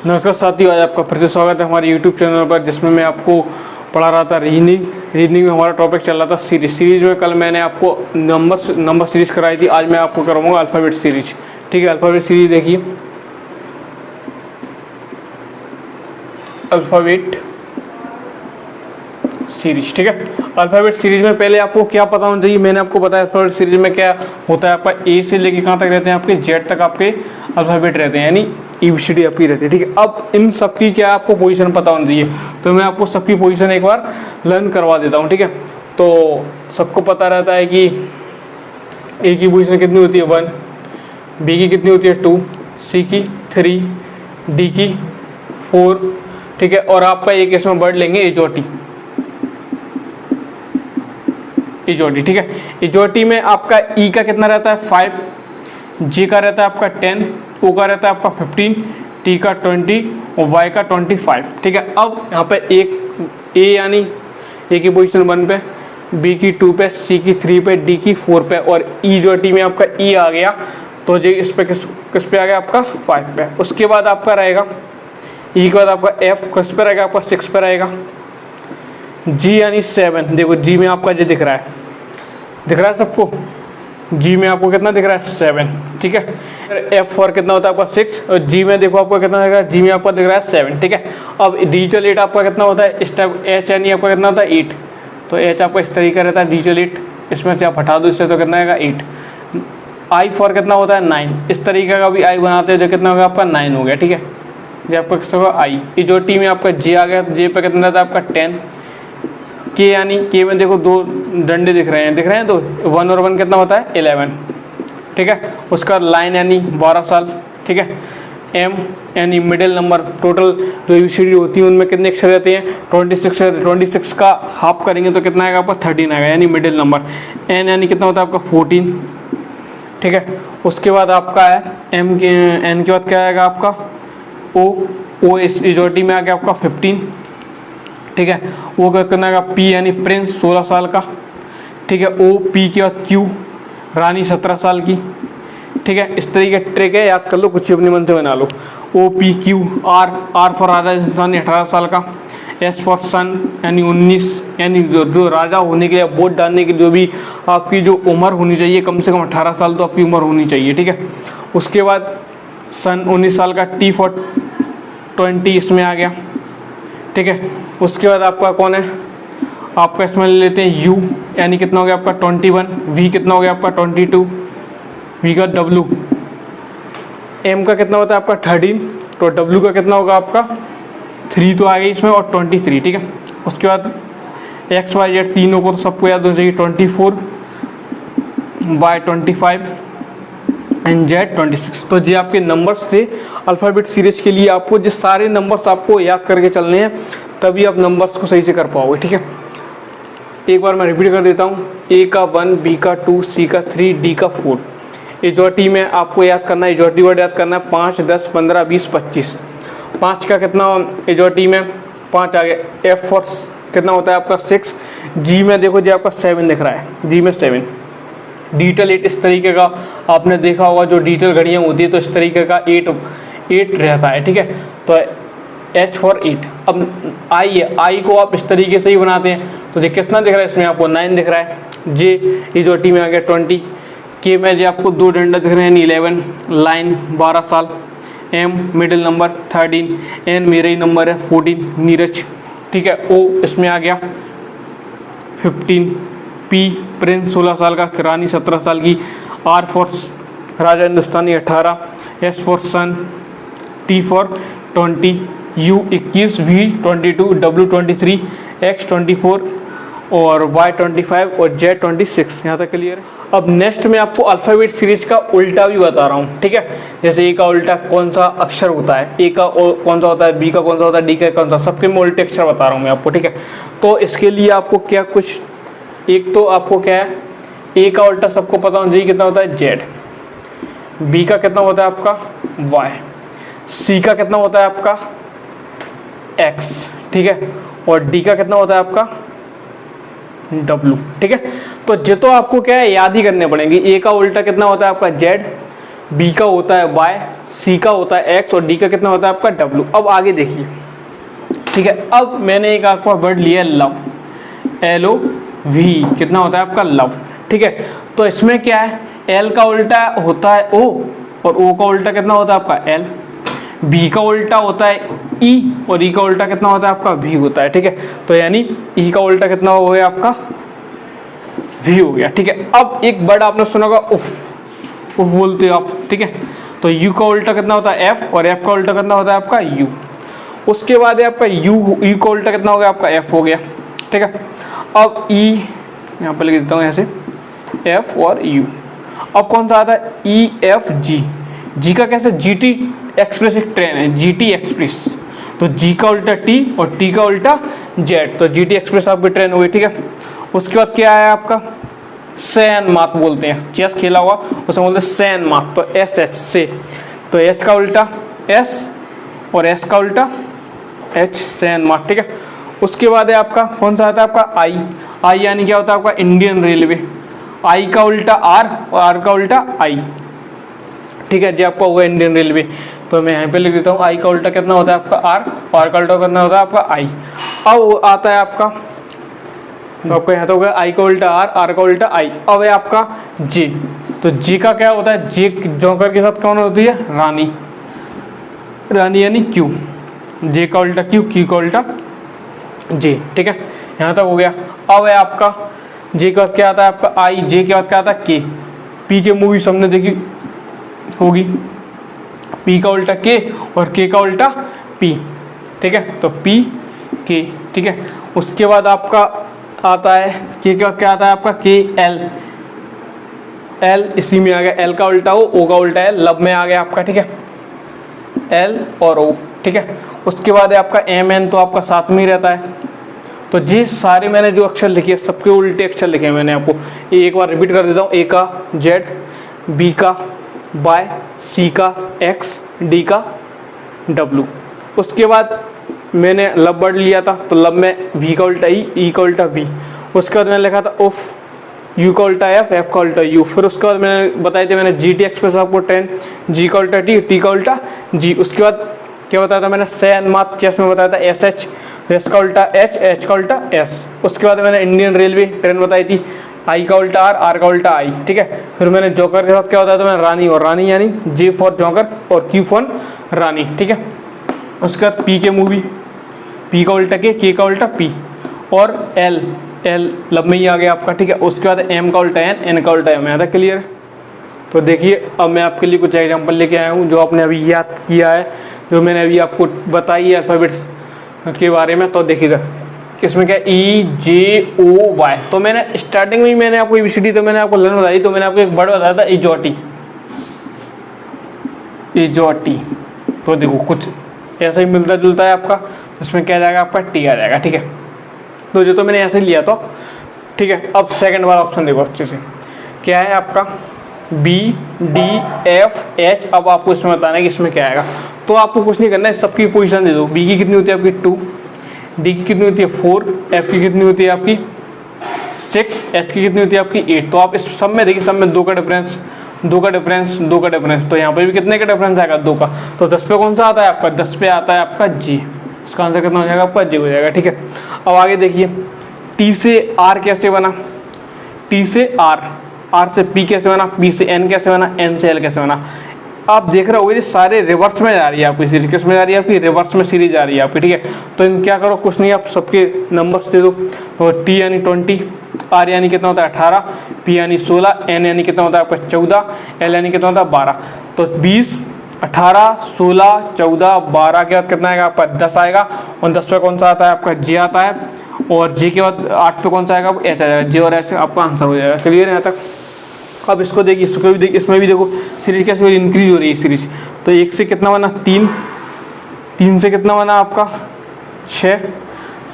नमस्कार साथियों, आज आपका फिर से स्वागत है हमारे YouTube चैनल पर, जिसमें मैं आपको पढ़ा रहा था रीजनिंग में हमारा टॉपिक चल रहा था सीरीज में। कल मैंने आपको नंबर सीरीज कराई थी, आज मैं आपको कराऊंगा अल्फ़ाबेट सीरीज। ठीक है, अल्फ़ाबेट सीरीज देखिए। अल्फ़ाबेट सीरीज, ठीक है। अल्फ़ाबेट सीरीज में पहले आपको क्या पता होना चाहिए, मैंने आपको बताया अल्फ़ाबेट सीरीज में क्या होता है। आपका ए से लेके कहाँ तक रहते हैं, आपके जेड तक आपके अल्फ़ाबेट रहते हैं, यानी ABCD आपकी रहती है। ठीक है, अब इन सबकी क्या आपको पोजीशन पता होनी चाहिए, तो मैं आपको सबकी पोजीशन एक बार लर्न करवा देता हूँ। ठीक है, तो सबको पता रहता है कि ए की पोजीशन कितनी होती है 1, बी की कितनी होती है 2, सी की 3, डी की 4। ठीक है, और आपका एक इसमें वर्ड लेंगे इजोटी। ठीक है, इजोटी में आपका ई का कितना रहता है 5, जी का रहता है आपका 10, ओ का रहता है आपका 15, टी का 20 और वाई का 25। ठीक है, अब यहाँ पे एक ए यानी ए की पोजीशन 1 पे, बी की 2 पे, सी की 3 पे, डी की 4 पे, और ई जो टी में आपका ई आ गया, तो जी इस पे किस पे आ गया आपका 5 पे। उसके बाद आपका रहेगा ई के बाद आपका एफ किस पे रहेगा, आपका 6 पे रहेगा। जी यानी 7, देखो जी में आपका जो दिख रहा है सबको, जी में आपको कितना दिख रहा है 7। ठीक है, एफ फॉर कितना होता है आपका 6, और जी में देखो आपको कितना दिख रहा है, जी में आपका दिख रहा है 7। ठीक है, अब डिजिटल 8 आपका कितना होता है इस टाइप, एच यानी आपका कितना होता है 8, तो एच आपका इस तरीके रहता है डिजिटल 8, इसमें से आप हटा दो इससे तो कितना आएगा 8। आई फॉर कितना होता है 9, इस तरीके का भी आई बनाते हैं, जो कितना होगा आपका 9 हो गया। ठीक है, ये आपका किस होगा आई। ये जो टी में आपका जे आ गया, जे पे कितना रहता है आपका 10। के यानी के में देखो 2 डंडे दिख रहे हैं तो 1 और 1 कितना होता है 11। ठीक है, उसका लाइन यानी 12 साल। ठीक है, एम यानी मिडिल नंबर, टोटल जो ABCD होती है उनमें कितने अक्षर रहते हैं 26 रहते हैं, 26 का हाफ करेंगे तो कितना आएगा आपका 13 आएगा, यानी मिडिल नंबर। एन यानी कितना होता है आपका 14। ठीक है, उसके बाद आपका है एम के, एन के बाद क्या आएगा आपका ओ इस इजोटी में आ गया आपका 15। ठीक है, वो क्या करना है पी यानी प्रिंस 16 साल का। ठीक है, ओ पी के बाद क्यू रानी 17 साल की। ठीक है, इस तरीके ट्रिक है, याद कर लो, कुछ अपने मन से बना लो। O P Q, R for राजा यानी 18 साल का। एस फॉर सन यानी 19, यानी जो राजा होने के लिए, वोट डालने के लिए जो भी आपकी जो उम्र होनी चाहिए, कम से कम 18 साल तो आपकी उम्र होनी चाहिए। ठीक है, उसके बाद सन 19 साल का। टी फॉर 20 इसमें आ गया। ठीक है, उसके बाद आपका कौन है, आपका इसमें ले लेते हैं यू, यानी कितना हो गया आपका 21। वी कितना हो गया आपका 22, वी का डब्लू। एम का कितना होता है आपका 13, तो डब्लू का कितना होगा आपका 3 तो आ गई इसमें, और 23। ठीक है, उसके बाद एक्स वाई जेड तीनों को तो सबको याद होना चाहिए, 24, वाई 25 एंड जेड 26। तो ये आपके नंबर्स थे अल्फ़ाबेट सीरीज के लिए। आपको जो सारे नंबर्स आपको याद करके चलने हैं, तभी आप नंबर्स को सही से कर पाओगे। ठीक है, एक बार मैं रिपीट कर देता हूँ। ए का 1, बी का 2, सी का 3, डी का 4। इजोटी में आपको याद करना है, इजोटी वर्ड याद करना है 5, 10, 15, 20, 25। 5 का कितना इजोटी में 5 आ गया। एफ फॉर कितना होता है आपका 6। जी में देखो जी आपका 7 दिख रहा है, जी में 7। डिजिटल 8 इस तरीके का आपने देखा होगा, जो डिजिटल घड़ियाँ होती है तो इस तरीके का 8 रहता है। ठीक है, तो एच फॉर 8। अब आई है, आई को आप इस तरीके से ही बनाते हैं, तो ये कितना दिख रहा है इसमें आपको 9 दिख रहा है। जे इजोटी में आ गया 20। के में जो आपको 2 डंडा दिख रहे हैं 11, लाइन 12 साल। एम मिडिल नंबर 13, एन मेरा ही नंबर है 14 नीरज। ठीक है, ओ इसमें आ गया 15, पी प्रिंस 16 साल का, रानी 17 साल की। R for raja Hindustani 18, S for son, T for 20, U 21, V 22, W 23, X 24 और वाई 25 और जेड 26। यहाँ तक क्लियर है। अब नेक्स्ट में आपको अल्फ़ाबेट सीरीज का उल्टा भी बता रहा हूँ। ठीक है, जैसे ए का उल्टा कौन सा अक्षर होता है, ए का कौन सा होता है, बी का कौन सा होता है, डी का कौन सा, सबके मैं उल्टे अक्षर बता रहा हूँ मैं आपको। ठीक है, तो इसके लिए आपको क्या कुछ, एक तो आपको क्या है, ए का उल्टा सबको पता होना चाहिए कितना होता है जेड। बी का कितना होता है आपका वाई। सी का कितना होता है आपका एक्स। ठीक है, और डी का कितना होता है आपका W। ठीक है, तो ये तो आपको क्या है याद ही करने पड़ेंगे। ए का उल्टा कितना होता है आपका जेड, बी का होता है वाई, सी का होता है एक्स और डी का कितना होता है आपका डब्ल्यू। अब आगे देखिए, ठीक है। अब मैंने एक आपका वर्ड लिया लव, LOV, कितना होता है आपका लव, ठीक है। तो इसमें क्या है, L का उल्टा होता है O और O का उल्टा कितना होता है आपका L, B का उल्टा होता है E और E का उल्टा कितना होता है आपका V होता है, ठीक है। तो यानी E का उल्टा कितना हो गया आपका V हो गया, ठीक है। अब एक वर्ड आपने सुना होगा उफ, उफ बोलते हो आप, ठीक है। तो U का उल्टा कितना होता है F और F का उल्टा कितना होता है आपका U। उसके बाद है आपका U का उल्टा कितना हो गया आपका F हो गया, ठीक है। अब E यहाँ पर लिख देता हूँ ऐसे, F और U। अब कौन सा आता है EFG, G का कैसे, GT एक्सप्रेस एक ट्रेन है, GT एक्सप्रेस, तो G का उल्टा T और T का उल्टा Z, तो GT एक्सप्रेस आपकी ट्रेन हुई, ठीक है। उसके बाद क्या है आपका सैन मात बोलते हैं, चेस खेला हुआ उसमें बोलते हैं सैन मात, तो SH से, तो H का उल्टा S और S का उल्टा H, सैन मात, ठीक है। उसके बाद है आपका कौन सा आता है आपका I यानी क्या होता है आपका इंडियन रेलवे, I का उल्टा R और R का उल्टा I, ठीक है जी, आपका होगा इंडियन रेलवे। तो मैं यहाँ पे लिख देता हूँ I का उल्टा कितना होता है आपका R और R का उल्टा कितना होता है आपका I। अब आता है आपका, तो आपका यहाँ तो होगा I का उल्टा R, R का उल्टा I। अब है आपका J, तो J का क्या होता है, J जोकर के साथ कौन होती है, रानी, रानी यानी Q, J का उल्टा Q, Q का उल्टा J, ठीक है। यहाँ तक हो गया। अब है आपका J का क्या आता है आपका I, J के बाद क्या आता है K, P के मूवी सबने देखी होगी, P का उल्टा K और K का उल्टा P, ठीक है, तो P K, ठीक है। उसके बाद आपका आता है K के बाद क्या आता है आपका K L, L इसी में आ गया, L का उल्टा O का उल्टा L, लब में आ गया आपका, ठीक है, L और O, ठीक है। उसके बाद है आपका MN, तो आपका साथ में ही रहता है। तो जी सारे मैंने जो अक्षर लिखे सबके उल्टे अक्षर लिखे हैं मैंने आपको, एक बार रिपीट कर देता हूँ, A का Z, B का Y, C का X, D का W। उसके बाद मैंने लब वर्ड लिया था, तो लब में V का उल्टा E का उल्टा V। उसके बाद मैंने लिखा था उफ, U का उल्टा F का उल्टा U। फिर उसके बाद मैंने बताए थे मैंने GT एक्सप्रेस आपको 10, G का उल्टा T का उल्टा G। उसके बाद क्या बताया था मैंने, सैन मात चेस में बताया था SH, S का उल्टा H का उल्टा S। उसके बाद मैंने इंडियन रेलवे ट्रेन बताई थी, I का उल्टा R का उल्टा I, ठीक है। फिर मैंने जोकर के साथ क्या बताया था मैंने, रानी, और रानी यानी J फॉर जोकर और Q फॉर रानी, ठीक है। उसके बाद P के मूवी, P का उल्टा K का उल्टा P और L लब में ही आ गया आपका, ठीक है। उसके बाद M का उल्टा N का उल्टा M, यहाँ तक क्लियर है। तो देखिए अब मैं आपके लिए कुछ एग्जांपल लेके आया हूँ जो आपने अभी याद किया है, जो मैंने अभी आपको बताई है अल्फ़ाबेट्स के बारे में। तो देखिएगा इसमें क्या EJOY, तो मैंने स्टार्टिंग में ही मैंने आपको ABCD तो मैंने आपको लर्न बताई, तो मैंने आपको एक वर्ड बताया था इजोटी। तो देखो कुछ ऐसा ही मिलता जुलता है आपका, इसमें क्या जाएगा आपका T आ जाएगा, ठीक है। तो जो तो मैंने ऐसे लिया तो ठीक है। अब सेकंड वाला ऑप्शन देखो अच्छे से, क्या है आपका BDFH। अब आपको इसमें बताना है कि इसमें क्या आएगा। तो आपको कुछ नहीं करना है, सबकी पोजीशन दे दो। B की कितनी होती है आपकी 2, D की कितनी होती है 4, F की कितनी होती है आपकी 6, H की कितनी होती है आपकी 8। तो आप इस सब में देखिए, सब में 2 का डिफरेंस, 2 का डिफरेंस, 2 का डिफरेंस। तो यहाँ पर भी कितने का डिफरेंस आएगा 2 का। तो 10 पे कौन सा आता है आपका, 10 पे आता है आपका G। इसका आंसर कितना हो जाएगा आपका G हो जाएगा, ठीक है। अब आगे देखिए T से R कैसे बना, T से R से P कैसे बना, P से N कैसे बना, N से L कैसे बना। आप देख रहे होगे ये सारे रिवर्स में जा रही है आपकी सीरीज, किस में जा रही है आपकी, रिवर्स में सीरीज जा रही है आपकी, ठीक है। तो इन क्या करो, कुछ नहीं, आप सबके नंबर्स दे दो। तो T यानी 20, R यानी कितना होता है 18, P यानी 16, N यानी कितना होता है आपका 14, L यानी कितना होता है 12। तो 20, 18, 16, 14, 12 के बाद कितना आएगा आपका 10 आएगा, और 10 पे कौन सा आता है आपका J आता है, और J के बाद 8 पे कौन सा आएगा H आ जाएगा। J और H आपका आंसर हो जाएगा, क्लियर है यहाँ तक। अब इसको देखिए, इसको भी देखिए, इसमें भी देखो सीरीज कैसे इंक्रीज हो रही है सीरीज। तो 1 से कितना बना 3, 3 से कितना बना आपका 6।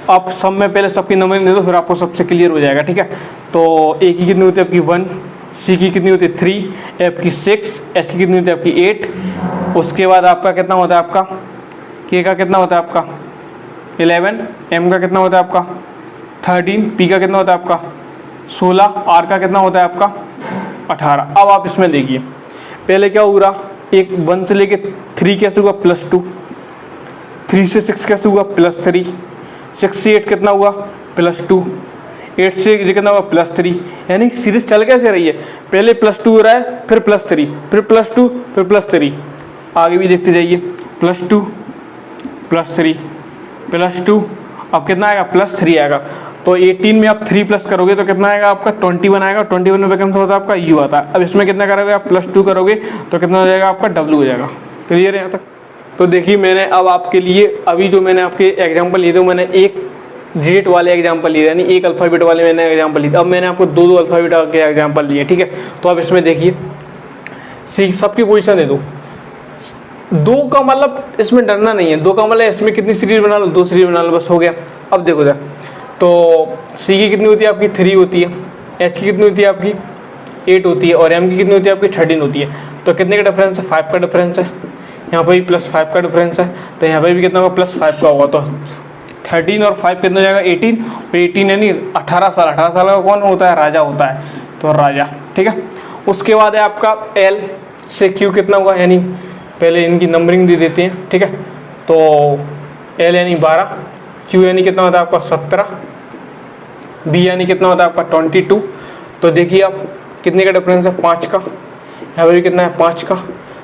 आप सब में पहले सबकी नंबरिंग दे दो, फिर आपको सबसे क्लियर हो जाएगा, ठीक है। तो A की कितनी होती है आपकी 1, C की कितनी होती है 3, F की 6, S की कितनी होती है आपकी 8। उसके बाद आपका कितना होता है आपका K का कितना होता है आपका 11, M का कितना होता है आपका 13, P का कितना होता है आपका 16, R का कितना होता है आपका 18। अब आप इसमें देखिए, पहले क्या हो रहा, एक 1 से लेके 3 कैसे हुआ +2, 3 से 6 कैसे हुआ +3, 6 से 8 कितना हुआ +2, 8 से कितना हुआ +3, यानी सीरीज चल कैसे रही है, पहले +2 हो रहा है, फिर +3, फिर +2, फिर +3, आगे भी देखते जाइए, +2 +3 +2, अब कितना आएगा +3 आएगा। तो 18 में आप 3 प्लस करोगे तो कितना आएगा आपका 21 आएगा, 21 में वैकेंसी होता है आपका U आता है। अब इसमें कितना करोगे आप +2 करोगे तो कितना हो जाएगा आपका W हो जाएगा। क्लियर है यहाँ तक? तो देखिए मैंने अब आपके लिए अभी जो मैंने आपके एग्जाम्पल लिए थे मैंने एक डिजिट वाले एग्जाम्पल लिए, यानी एक अल्फ़ाबेट वाले मैंने एग्जाम्पल लिए। अब मैंने आपको 2 अल्फ़ाबेट के एग्जाम्पल लिए, ठीक है। तो अब इसमें देखिए सबकी पोजीशन दे दो, 2 का मतलब इसमें डरना नहीं है, 2 का मतलब इसमें कितनी सीरीज बना लो, 2 सीरीज बना लो, बस हो गया। अब देखो जरा, तो C की कितनी होती है आपकी 3 होती है, H की कितनी होती है आपकी 8 होती है, और M की कितनी होती है आपकी 13 होती है। तो कितने का डिफरेंस है, 5 का डिफरेंस है, यहाँ पर भी +5 का डिफरेंस है, तो यहाँ पर भी कितना होगा +5 का होगा। तो 13 और 5 कितना हो जाएगा 18, और 18 यानी 18 साल, 18 साल का कौन होता है, राजा होता है, तो राजा, ठीक है। उसके बाद है आपका L से Q कितना हुआ, यानी पहले इनकी नंबरिंग दे देते हैं, ठीक है। तो L यानी 12, Q यानी कितना होता है आपका 17, B यानी कितना होता है आपका 22। तो देखिए आप कितने का डिफरेंस है 5 का, यहाँ पर भी कितना है 5 का,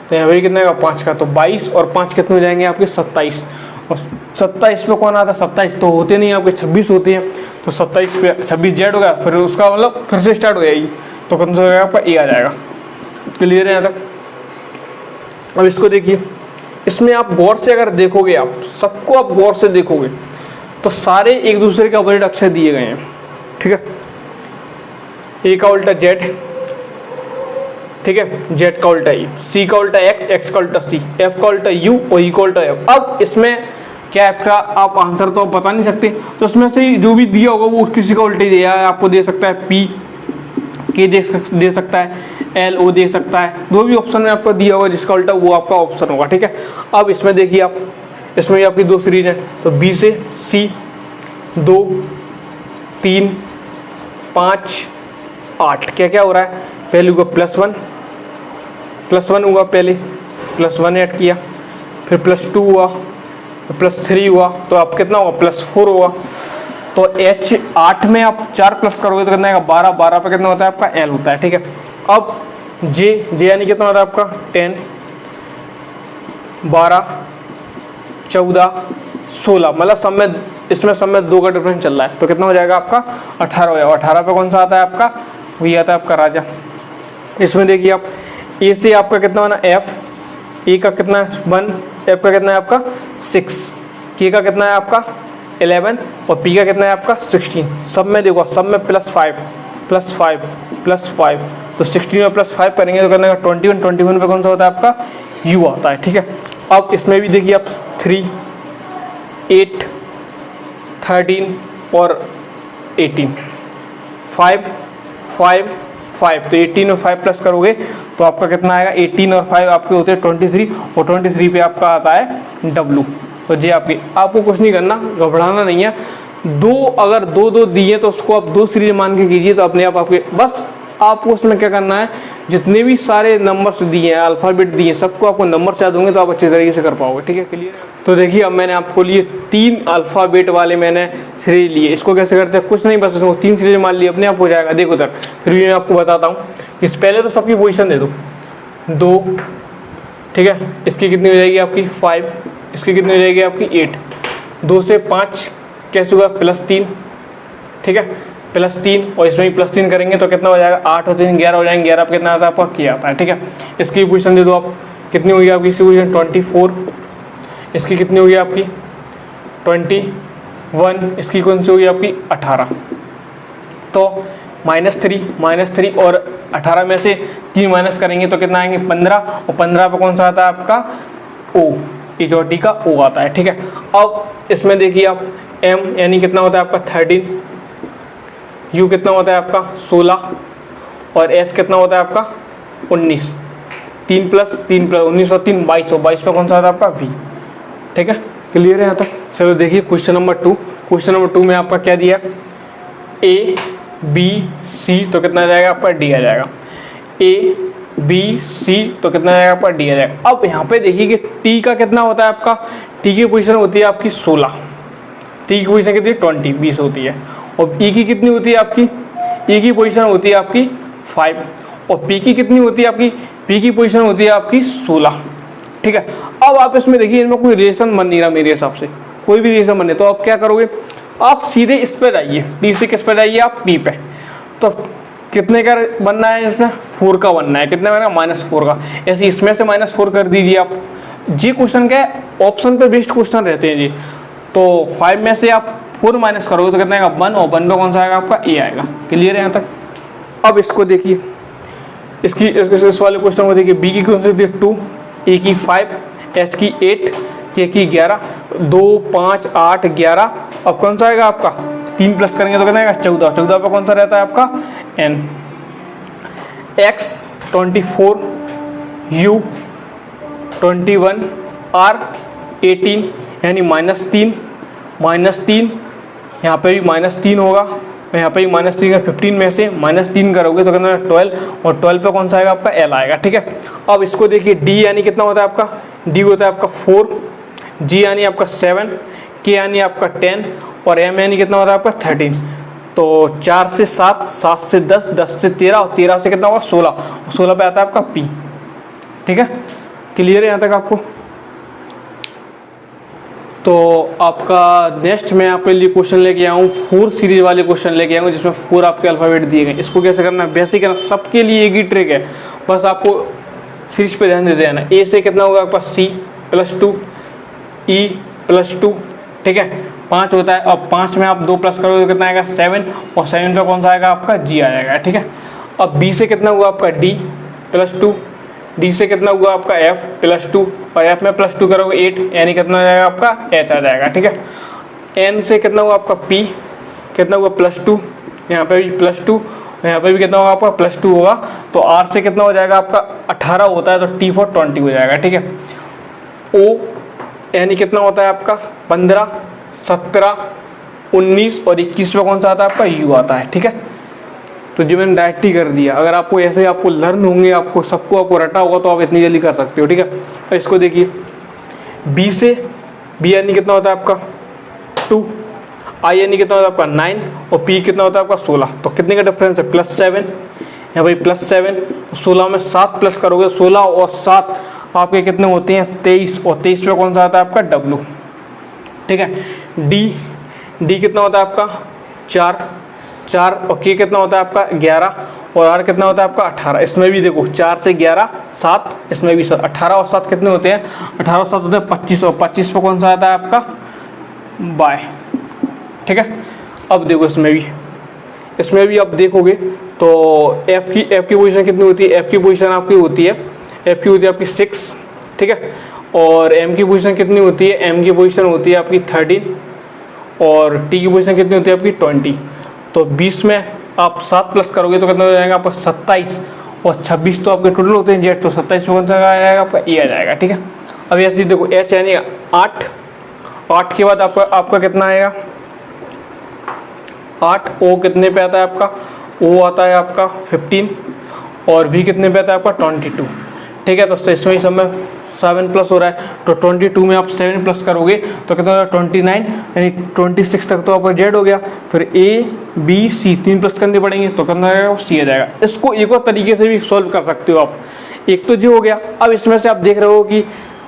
तो यहाँ पर भी कितना है 5 का, तो 22 और 5 कितने हो जाएंगे आपके 27, और 27 पे कौन आता है 27 तो होते नहीं आपके 26 होते हैं, तो 27 पे 26 जेड हो गया, फिर उसका मतलब फिर से स्टार्ट हो जाएगी, तो कौन सा हो जाएगा आपका A आ जाएगा। क्लियर है यहाँ तक? अब इसको देखिए, इसमें आप गौर से अगर देखोगे, आप सबको आप गौर से देखोगे तो सारे एक दूसरे के अपोजिट अक्षर दिए गए हैं, ठीक है। A का उल्टा Z, ठीक है, Z का उल्टा E, C का उल्टा X, X का उल्टा C, F का उल्टा U और E का उल्टा F। अब इसमें क्या आपका आप आंसर तो आप बता नहीं सकते, तो उसमें से जो भी दिया होगा वो किसी का उल्टा ही दिया है, आपको दे सकता है P K दे सकता है, L O दे सकता है, जो भी ऑप्शन में आपको दिया होगा जिसका उल्टा वो आपका ऑप्शन होगा, ठीक है। अब इसमें देखिए आप, इसमें भी आपकी 2 सीरीज हैं, तो B से C 2 3 5 8, क्या क्या हो रहा है, पहले हुआ +1 हुआ, पहले +1 ऐड किया, फिर +2 हुआ, फिर +3 हुआ, तो आप कितना होगा +4 होगा। तो H 8 में आप 4 प्लस करोगे तो कितना आएगा 12, 12 पे कितना होता है आपका L होता है, ठीक है। अब J यानी कितना होता है आपका 10 12 14 16, मतलब सब में इसमें सब में 2 का डिफरेंस चल रहा है, तो कितना हो जाएगा आपका 18 हो जाएगा। 18 पे कौन सा आता है आपका, वही आता है आपका राजा। इसमें देखिए आप A से आपका कितना बना F, A का कितना है 1, F का कितना है आपका 6, K का कितना है आपका 11 और P का कितना है आपका 16। सब में देखो, सब में +5 +5 +5, तो 16 में +5 करेंगे तो कितना है 21, 21 पे कौन सा होता है आपका U आता है, ठीक है। अब इसमें भी देखिए आप 3 8 13 और 18 5 5 5, तो 18 और 5 प्लस करोगे तो आपका कितना आएगा 18 और 5 आपके होते हैं 23, और 23 पे आपका आता है W। तो जी आपको कुछ नहीं करना, घबराना नहीं है। अगर दो दिए तो उसको आप 2 सीरीज मान के कीजिए, तो अपने आप आपके बस आपको उसमें क्या करना है, जितने भी सारे नंबर्स दिए हैं, अल्फ़ाबेट दिए, सबको आपको नंबर से याद होंगे तो आप अच्छे तरीके से कर पाओगे, ठीक है। क्लियर? तो देखिए अब मैंने आपको लिए 3 अल्फ़ाबेट वाले मैंने सीरीज लिए। इसको कैसे करते हैं, कुछ नहीं, बस इसको 3 सीरीज मान लिए, अपने आप हो जाएगा। देखो उधर फिर भी मैं आपको बताता हूँ। इस पहले तो सबकी पोजीशन दे दो 2, ठीक है। इसकी कितनी हो जाएगी आपकी 5, इसकी कितनी हो जाएगी आपकी 8। 2 से 5 कैसे होगा +3, ठीक है, +3, और इसमें भी +3 करेंगे तो कितना हो जाएगा 8 और 3 11 हो जाएंगे। 11 पे कितना आता है आपका किया आता है, ठीक है। इसकी पोजीशन दे दो आप, कितनी होगी आपकी इसकी पोजीशन 24। इसकी कितनी होगी आपकी 21। इसकी कौन सी होगी आपकी 18। तो -3 और 18 में से 3 माइनस करेंगे तो कितना आएंगे 15, और 15 पे कौन सा आता है आपका O, इजोटी का O आता है, ठीक है। अब इसमें देखिए आप M यानी कितना होता है आपका 13, U कितना होता है आपका 16, और S कितना होता है आपका 19। 3 + 3 + 19 और 3 22, और 22 पे कौन सा आता है आपका V, ठीक है। क्लियर है यहाँ तक? चलो देखिए क्वेश्चन नंबर 2। क्वेश्चन नंबर 2 में आपका क्या दिया, A B C, तो कितना आ जाएगा आपका D आ जाएगा। A बी सी, तो कितना आएगा आपका डी आ जाएगा। अब यहाँ पे देखिए कि टी का कितना होता है आपका, टी की पोजीशन होती है आपकी 16, टी की पोजीशन कितनी 20 होती है, और ई की कितनी होती है आपकी, ई की पोजीशन होती है आपकी 5, और पी की कितनी होती है आपकी, पी की पोजीशन होती है आपकी 16, ठीक है। अब आप इसमें देखिए इनमें कोई रिलेशन बन नहीं रहा मेरे हिसाब से, कोई भी रिलेशन बने, तो आप क्या करोगे, आप सीधे इस पर जाइए, डी से किस पर जाइए आप, पी पे, तो कितने का बनना है इसमें, 4 का बनना है, कितने बनेगा -4 का, ऐसे इसमें से -4 कर दीजिए आप। जी क्वेश्चन क्या है, ऑप्शन पे बेस्ड क्वेश्चन रहते हैं जी, तो 5 में से आप 4 माइनस करोगे तो कितना आएगा 1, और 1 पे कौन सा आएगा आपका ए आएगा। क्लियर है यहाँ तक। अब इसको देखिए, इसकी इस वाले क्वेश्चन को देखिए, बी की क्वेश्चन थी 2, ए की 5, एस की 8, के की 11, 2 5 8 11, अब कौन सा आएगा आपका 3 प्लस करेंगे तो कितना आएगा 14, 14 पे कौन सा रहता है आपका एन, एक्स 24, यू 21, आर 18, यानी -3, यहाँ पे भी -3 होगा, यहाँ पे भी -3 का 15 में से -3 करोगे तो कितना 12, और 12 पे कौन सा आएगा आपका एल आएगा, ठीक है। अब इसको देखिए, डी यानी कितना होता है आपका, डी होता है आपका 4, जी यानी आपका 7, के यानी आपका 10, और एम यानी कितना होता है आपका 13, तो 4 से 7, 7 से 10, 10 से 13, और 13 से कितना होगा 16, 16 पे आता है आपका पी, ठीक है। क्लियर है यहाँ तक आपको। तो आपका नेक्स्ट मैं आपके लिए क्वेश्चन लेके आऊँ, 4 सीरीज वाले क्वेश्चन लेके आऊँ जिसमें 4 आपके अल्फ़ाबेट दिए गए। इसको कैसे करना है, बेसिक है ना, सबके लिए एक ही ट्रिक है, बस आपको सीरीज पे ध्यान दे देना। ए से कितना होगा आपका सी +2, ई +2, ठीक है, 5 होता है। अब 5 में आप 2 प्लस करोगे तो कितना आएगा 7, और 7 पे कौन सा आएगा आपका जी आ जाएगा, ठीक है। अब बी से कितना हुआ आपका डी +2, डी से कितना हुआ आपका एफ +2, और एफ में +2 करोगे 8, यानी कितना आ जाएगा आपका एच आ जाएगा, ठीक है। एन से कितना हुआ आपका पी, कितना हुआ +2, यहाँ पे भी +2, यहाँ पे भी कितना होगा आपका +2 होगा, तो आर से कितना हो जाएगा आपका 18 होता है, तो टी फॉर 20 हो जाएगा, ठीक है। ओ यानी कितना होता है आपका 15, 17, 19 और 21 में कौन सा आता है आपका यू आता है, ठीक है। तो जो मैंने डायरेक्ट ही कर दिया, अगर आपको ऐसे आपको लर्न होंगे, आपको सबको आपको रटा होगा तो आप इतनी जल्दी कर सकते हो, ठीक है। तो इसको देखिए, बी से, बी यानी कितना होता है आपका 2, आई यानी कितना होता है आपका 9, और पी कितना होता है आपका 16, तो कितने का डिफरेंस है +7, यहाँ भाई +7, 16 में 7 प्लस करोगे, 16 और 7 आपके कितने होते हैं 23, और 23 पे कौन सा आता है आपका डब्लू, ठीक है। डी कितना होता है आपका 4, और के कितना होता है आपका 11, और आर कितना होता है आपका 18। इसमें भी देखो 4 से 11 7, इसमें भी 18 और 7 कितने होते हैं 18 और 7 होते हैं 25, और 25 पे कौन सा आता है आपका बाय, ठीक है। अब देखो इसमें भी आप देखोगे तो एफ की पोजीशन कितनी होती है, एफ की पोजीशन आपकी होती है, एफ की होती है आपकी 6, ठीक है। और एम की पोजीशन कितनी होती है, एम की पोजीशन होती है आपकी 13, और टी की पोजीशन कितनी होती है आपकी 20। तो 20 में आप 7 प्लस करोगे तो कितना हो जाएगा आपका 27, और 26 तो आपके टोटल होते हैं जेड, तो 27 में कौन सा आ जाएगा आपका ए आ जाएगा, ठीक है। अब ऐसे देखो एच यानी 8 के बाद आपका कितना आएगा 8, ओ कितने पे आता है आपका, ओ आता है आपका 15, और भी कितने पे आता है आपका 22, ठीक है। तो इसमें सब में 7 प्लस हो रहा है, तो 22 में आप 7 प्लस करोगे तो कितना होगा 29, यानी 26 तक तो आपका जेड हो गया। फिर ए बी सी 3 प्लस करने पड़ेंगे तो कितना आएगा सी आ जाएगा। इसको एक और तरीके से भी सॉल्व कर सकते हो आप, एक तो जो हो गया। अब इसमें से आप देख रहे हो कि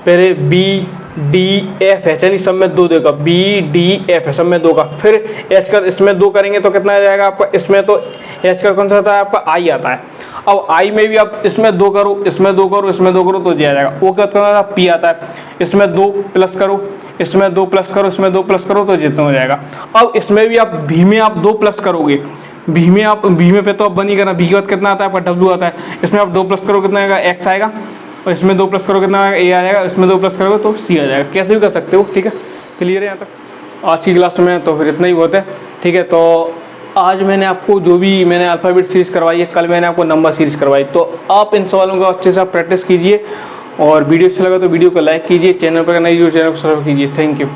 पहले बी डी एफ है, यानी सब में 2 देगा, बी डी एफ है सब में 2 का, फिर एच का इसमें 2 करेंगे तो कितना आ जाएगा आपका, इसमें तो एच का कौन सा आता है आपका आई आता है। अब आई में भी आप इसमें 2 करो, इसमें 2 करो, इसमें 2 करो तो जी आ जाएगा। ओ का कितना पी आता है, इसमें 2 प्लस करो, इसमें 2 प्लस करो, इसमें 2 प्लस करो तो जितना हो जाएगा। अब इसमें भी आप भी में आप 2 प्लस करोगे, भी में पे तो अब बनी करना, भी के बाद कितना आता है आपका डब्ल्यू आता है, इसमें आप 2 प्लस करो कितना आएगा एक्स आएगा, और इसमें 2 प्लस करो कितना आएगा ए आ जाएगा, इसमें 2 प्लस करोगे तो सी आ जाएगा। कैसे भी कर सकते हो, ठीक है। क्लियर है यहाँ तक आज की क्लास में, तो फिर इतना ही बहुत है, ठीक है। तो आज मैंने आपको जो भी मैंने अल्फ़ाबेट सीरीज़ करवाई है, कल मैंने आपको नंबर सीरीज़ करवाई, तो आप इन सवालों का अच्छे से आप प्रैक्टिस कीजिए, और वीडियो अच्छा लगा तो वीडियो को लाइक कीजिए, चैनल पर नई वीडियो चैनल को सब्सक्राइब कीजिए। Thank you.